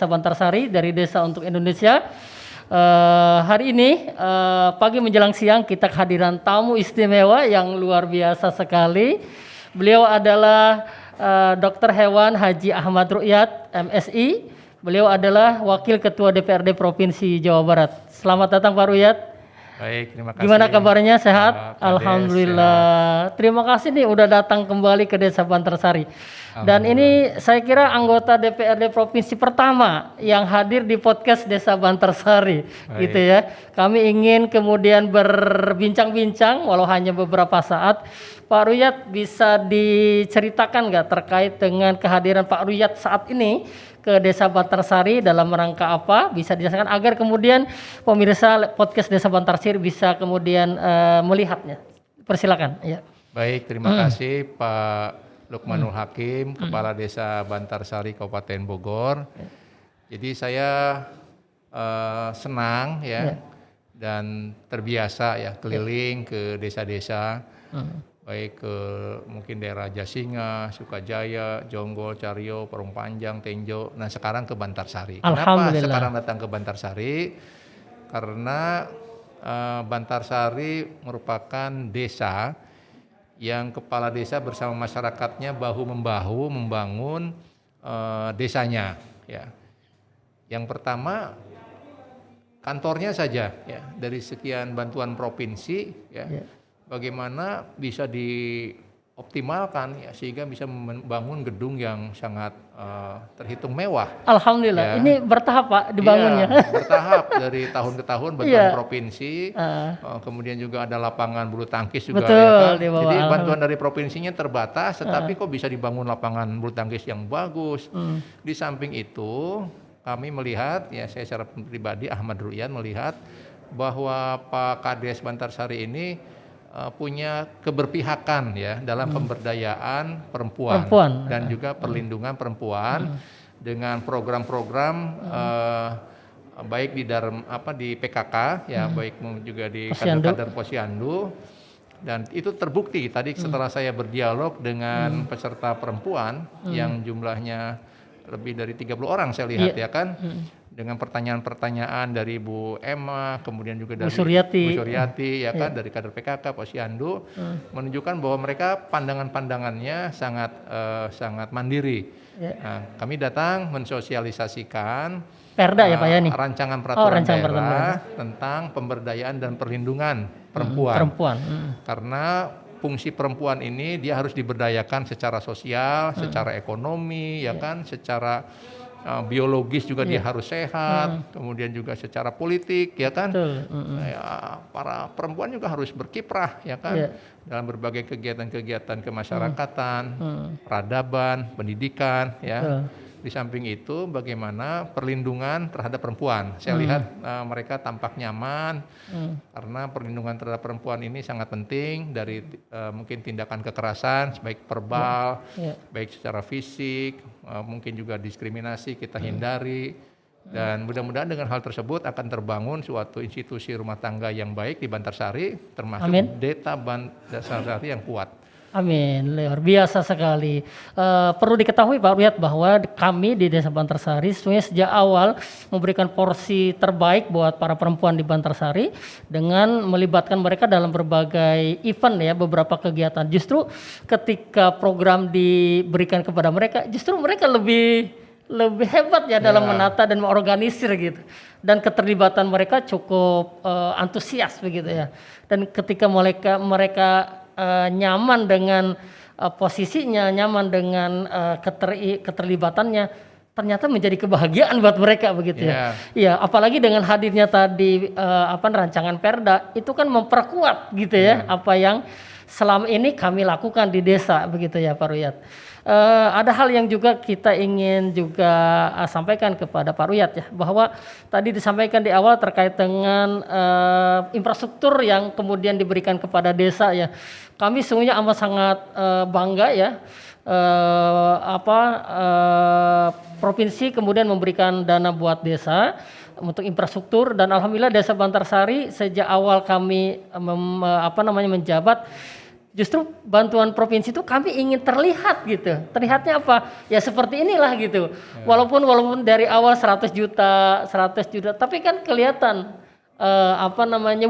Bantarsari dari Desa untuk Indonesia. Hari ini pagi menjelang siang kita kehadiran tamu istimewa yang luar biasa sekali. Beliau adalah Dr. Hewan Haji Ahmad Rukyat, MSI. Beliau adalah Wakil Ketua DPRD Provinsi Jawa Barat. Selamat datang Pak Rukyat. Baik, terima kasih. Gimana kabarnya? Sehat? Alhamdulillah. Sehat. Terima kasih nih udah datang kembali ke Desa Bantarsari. Dan ini saya kira anggota DPRD Provinsi pertama yang hadir di podcast Desa Bantarsari, gitu ya. Kami ingin kemudian berbincang-bincang walau hanya beberapa saat. Pak Rukyat bisa diceritakan nggak terkait dengan kehadiran Pak Rukyat saat ini ke Desa Bantarsari dalam rangka apa? Bisa dijelaskan agar kemudian pemirsa podcast Desa Bantarsari bisa kemudian melihatnya. Persilakan. Ya. Baik, terima kasih Pak Lukmanul Hakim, Kepala Desa Bantarsari Kabupaten Bogor. Jadi saya senang ya dan terbiasa ya keliling ke desa-desa, baik ke mungkin daerah Jasinga, Sukajaya, Jonggol, Caryo, Parung Panjang, Tenjo. Nah sekarang ke Bantarsari. Kenapa sekarang datang ke Bantarsari? Karena Bantarsari merupakan desa yang kepala desa bersama masyarakatnya bahu-membahu membangun desanya. Ya. Yang pertama kantornya saja, ya, dari sekian bantuan provinsi, ya, bagaimana bisa dioptimalkan, ya, sehingga bisa membangun gedung yang sangat terhitung mewah. Alhamdulillah, ya. Ini bertahap Pak dibangunnya. Iya, bertahap dari tahun ke tahun bantuan provinsi, kemudian juga ada lapangan bulu tangkis juga. Betul, ya kan? Jadi bantuan dari provinsinya terbatas, tetapi kok bisa dibangun lapangan bulu tangkis yang bagus. Di samping itu kami melihat, ya saya secara pribadi Ahmad Rukyat melihat bahwa Pak Kades Bantarsari ini punya keberpihakan ya dalam pemberdayaan perempuan dan juga perlindungan perempuan dengan program-program baik di PKK ya baik juga di kader-kader Posyandu, dan itu terbukti tadi setelah saya berdialog dengan peserta perempuan yang jumlahnya lebih dari 30 orang saya lihat ya kan. Dengan pertanyaan-pertanyaan dari Bu Emma, kemudian juga dari Bu Suryati ya kan, dari kader PKK Posyandu, menunjukkan bahwa mereka pandangan-pandangannya sangat mandiri. Nah, kami datang mensosialisasikan Perda ya Pak ya nih. Rancangan peraturan daerah tentang pemberdayaan dan perlindungan perempuan. Karena fungsi perempuan ini dia harus diberdayakan secara sosial, secara ekonomi, ya kan, secara biologis juga dia harus sehat, kemudian juga secara politik, ya kan. Ya, para perempuan juga harus berkiprah, ya kan, dalam berbagai kegiatan-kegiatan kemasyarakatan, peradaban, pendidikan, ya. Di samping itu bagaimana perlindungan terhadap perempuan. Saya lihat mereka tampak nyaman karena perlindungan terhadap perempuan ini sangat penting dari mungkin tindakan kekerasan baik verbal, baik secara fisik, mungkin juga diskriminasi kita hindari, dan mudah-mudahan dengan hal tersebut akan terbangun suatu institusi rumah tangga yang baik di Bantarsari, termasuk Desa Bantarsari yang kuat. Amin, luar biasa sekali. Perlu diketahui Pak Rukyat bahwa kami di Desa Bantarsari sejak awal memberikan porsi terbaik buat para perempuan di Bantarsari dengan melibatkan mereka dalam berbagai event ya, beberapa kegiatan. Justru ketika program diberikan kepada mereka, justru mereka lebih hebat ya dalam menata dan mengorganisir gitu. Dan keterlibatan mereka cukup antusias begitu ya. Dan ketika mereka nyaman dengan posisinya, nyaman dengan keterlibatannya, ternyata menjadi kebahagiaan buat mereka begitu ya. Iya, apalagi dengan hadirnya tadi rancangan Perda itu kan memperkuat gitu ya apa yang selama ini kami lakukan di desa begitu ya Pak Rukyat. Ada hal yang juga kita ingin juga sampaikan kepada Pak Rukyat ya, bahwa tadi disampaikan di awal terkait dengan infrastruktur yang kemudian diberikan kepada desa ya. Kami sesungguhnya amat sangat bangga ya, provinsi kemudian memberikan dana buat desa untuk infrastruktur, dan alhamdulillah Desa Bantarsari sejak awal kami menjabat justru bantuan provinsi itu kami ingin terlihat gitu. Terlihatnya apa? Ya seperti inilah gitu. Walaupun dari awal 100 juta, tapi kan kelihatan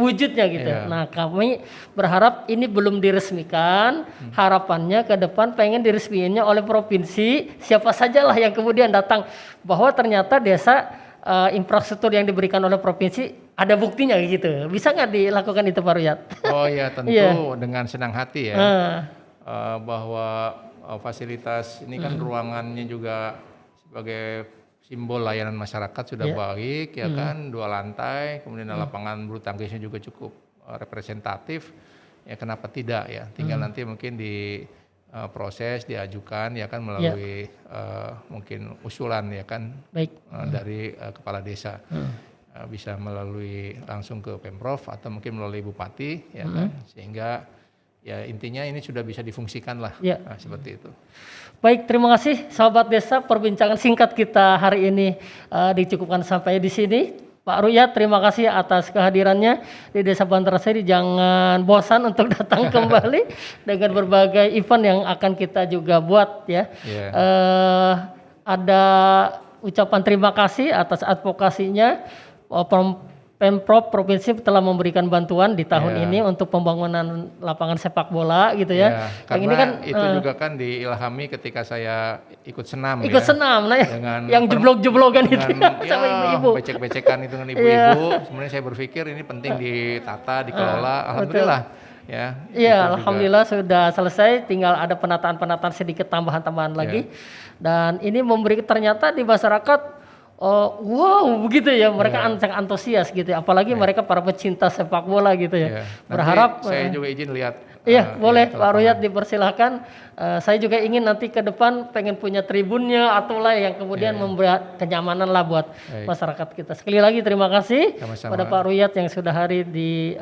wujudnya gitu. Nah, kami berharap ini belum diresmikan. Harapannya ke depan pengen diresmikannya oleh provinsi, siapa sajalah yang kemudian datang bahwa ternyata desa infrastruktur yang diberikan oleh provinsi ada buktinya gitu. Bisa nggak dilakukan itu Pak Ruyat? Oh ya tentu dengan senang hati ya. Bahwa fasilitas ini kan ruangannya juga sebagai simbol layanan masyarakat sudah baik ya kan, 2 lantai, kemudian lapangan bulu tangkisnya juga cukup representatif. Ya kenapa tidak ya? Tinggal nanti mungkin di proses diajukan ya kan melalui mungkin usulan ya kan dari kepala desa. Bisa melalui langsung ke Pemprov atau mungkin melalui bupati ya kan, sehingga ya intinya ini sudah bisa difungsikan lah seperti itu. Baik, terima kasih sahabat desa, perbincangan singkat kita hari ini dicukupkan sampai di sini. Pak Ruyat, terima kasih atas kehadirannya di Desa Bantarsari. Jangan bosan untuk datang kembali dengan berbagai event yang akan kita juga buat ya. Ada ucapan terima kasih atas advokasinya. Pemprov provinsi telah memberikan bantuan di tahun ini untuk pembangunan lapangan sepak bola gitu ya. Karena ini kan itu juga kan diilhami ketika saya ikut senam. Senam, nah yang jeblok-jeblokan itu sama ibu-ibu. Becek-becekan itu dengan ibu-ibu. Sebenarnya saya berpikir ini penting ditata, dikelola. Alhamdulillah. Iya, alhamdulillah sudah selesai. Tinggal ada penataan-penataan sedikit tambahan-tambahan lagi. Dan ini memberi ternyata di masyarakat wow begitu ya, mereka sangat antusias gitu ya. Apalagi mereka para pecinta sepak bola gitu ya. Berharap saya juga izin lihat. Boleh Pak Ruyat dipersilahkan. Saya juga ingin nanti ke depan pengen punya tribunnya atau lah yang kemudian membuat kenyamanan lah buat masyarakat kita. Sekali lagi terima kasih pada Pak Ruyat yang sudah hadir di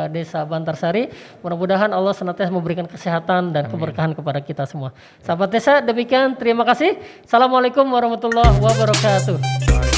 Desa Bantarsari. Mudah-mudahan Allah senantiasa memberikan kesehatan dan keberkahan kepada kita semua. Sahabat desa, demikian terima kasih. Assalamualaikum warahmatullahi wabarakatuh.